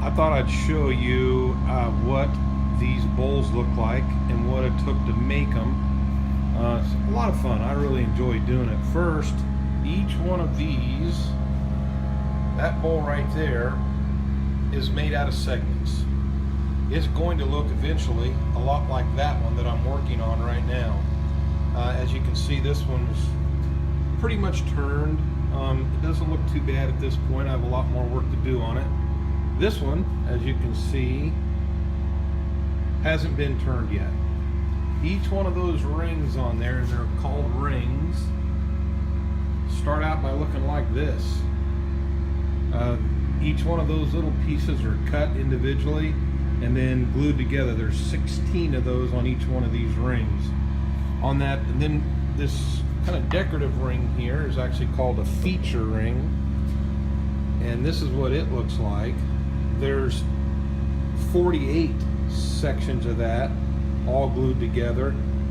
I thought I'd show you what these bowls look like and what it took to make them. It's a lot of fun. I really enjoy doing it. First, each one of these, that bowl right there, is made out of segments. It's going to look eventually a lot like that one that I'm working on right now. As you can see, this one's pretty much turned. It doesn't look too bad at this point. I have a lot more work to do on it. This one, as you can see, hasn't been turned yet. Each one of those rings on there, they're called rings, start out by looking like this. Each one of those little pieces are cut individually and then glued together. There's 16 of those on each one of these rings. On that, and then this kind of decorative ring here is actually called a feature ring, and this is what it looks like. There's 48 sections of that all glued together,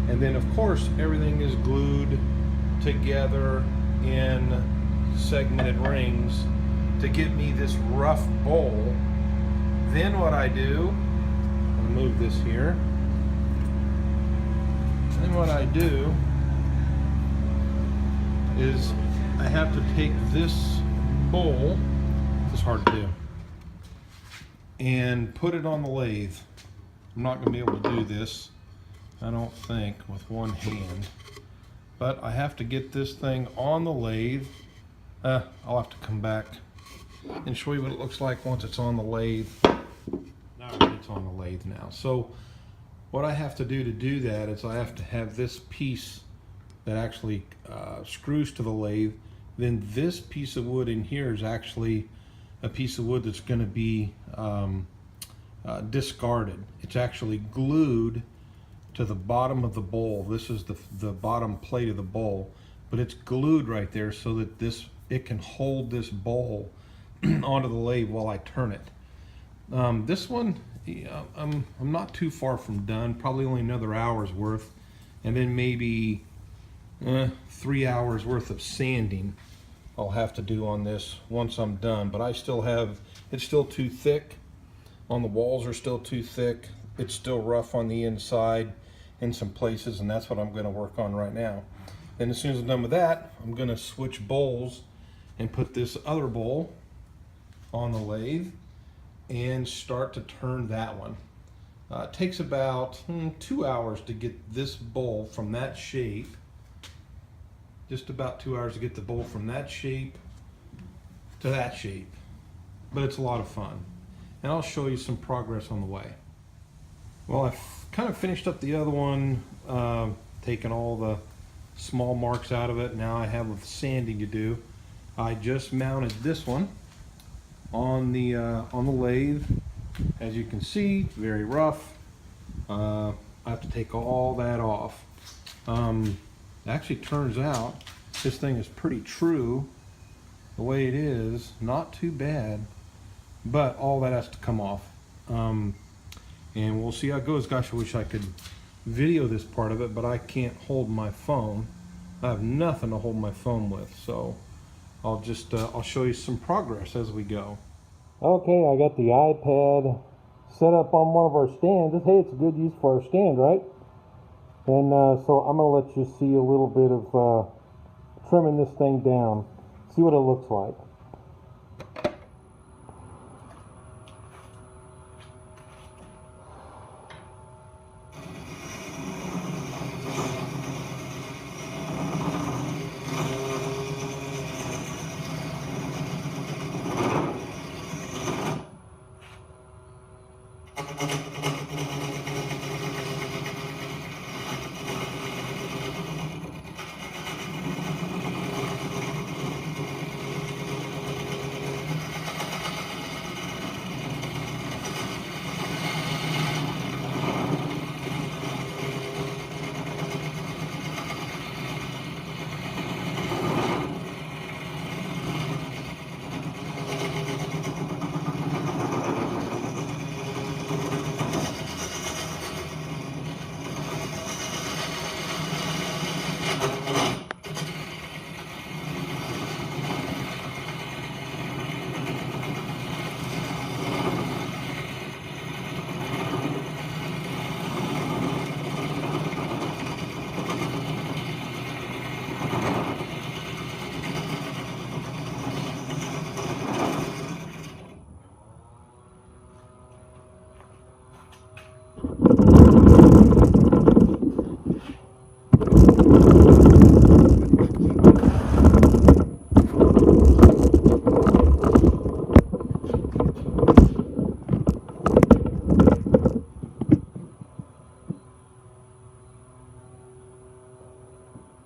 and then of course everything is glued together in segmented rings to get me this rough bowl. Then what I do, I'll move this here. Then what I do is I have to take this bowl, it's hard to do, and put it on the lathe. I'm not going to be able to do this, I don't think, with one hand, but I have to get this thing on the lathe. I'll have to come back and show you what it looks like once it's on the lathe. Alright, it's on the lathe now. So what I have to do that is I have to have this piece that actually screws to the lathe. Then this piece of wood in here is actually a piece of wood that's going to be discarded. It's actually glued to the bottom of the bowl. This is the bottom plate of the bowl, but it's glued right there so that it can hold this bowl onto the lathe while I turn it. This one, I'm not too far from done. Probably only another hour's worth, and then maybe 3 hours worth of sanding I'll have to do on this once I'm done. But I still have, it's still too thick. On the walls are still too thick. It's still rough on the inside in some places, and that's what I'm going to work on right now. Then as soon as I'm done with that, I'm going to switch bowls and put this other bowl on the lathe and start to turn that one. It takes about 2 hours to get this bowl from that shape. Just about 2 hours to get the bowl from that shape to that shape. But it's a lot of fun. And I'll show you some progress on the way. Well, I've kind of finished up the other one, taken all the small marks out of it. Now I have the sanding to do. I just mounted this one on the lathe. As you can see, very rough. I have to take all that off. It actually turns out this thing is pretty true the way it is, not too bad, but all that has to come off. And we'll see how it goes. Gosh, I wish I could video this part of it, but I can't hold my phone. I have nothing to hold my phone with, so I'll just I'll show you some progress as we go. Okay, I got the iPad set up on one of our stands. Hey, it's a good use for our stand, right? And so I'm going to let you see a little bit of trimming this thing down, see what it looks like.